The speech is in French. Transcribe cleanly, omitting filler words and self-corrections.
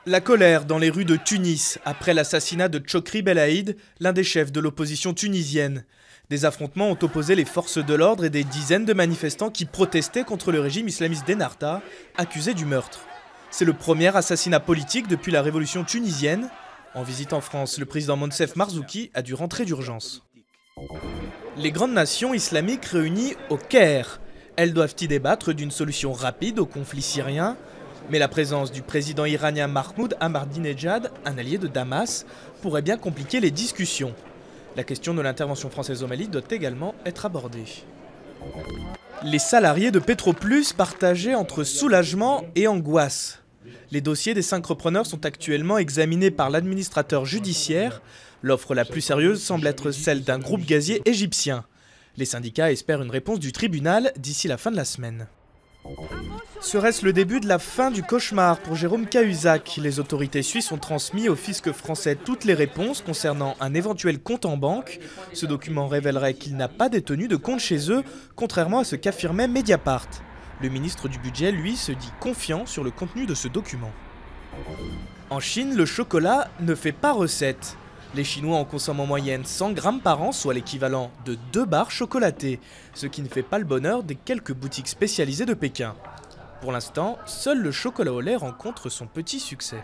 La colère dans les rues de Tunis après l'assassinat de Chokri Belaïd, l'un des chefs de l'opposition tunisienne. Des affrontements ont opposé les forces de l'ordre et des dizaines de manifestants qui protestaient contre le régime islamiste d'Ennahda, accusé du meurtre. C'est le premier assassinat politique depuis la révolution tunisienne. En visite en France, le président Moncef Marzouki a dû rentrer d'urgence. Les grandes nations islamiques réunies au Caire. Elles doivent y débattre d'une solution rapide au conflit syrien. Mais la présence du président iranien Mahmoud Ahmadinejad, un allié de Damas, pourrait bien compliquer les discussions. La question de l'intervention française au Mali doit également être abordée. Les salariés de Petroplus partageaient entre soulagement et angoisse. Les dossiers des 5 repreneurs sont actuellement examinés par l'administrateur judiciaire. L'offre la plus sérieuse semble être celle d'un groupe gazier égyptien. Les syndicats espèrent une réponse du tribunal d'ici la fin de la semaine. Serait-ce le début de la fin du cauchemar pour Jérôme Cahuzac? Les autorités suisses ont transmis au fisc français toutes les réponses concernant un éventuel compte en banque. Ce document révélerait qu'il n'a pas détenu de compte chez eux, contrairement à ce qu'affirmait Mediapart. Le ministre du Budget, lui, se dit confiant sur le contenu de ce document. En Chine, le chocolat ne fait pas recette. Les Chinois en consomment en moyenne 100 grammes par an, soit l'équivalent de 2 barres chocolatées, ce qui ne fait pas le bonheur des quelques boutiques spécialisées de Pékin. Pour l'instant, seul le chocolat au lait rencontre son petit succès.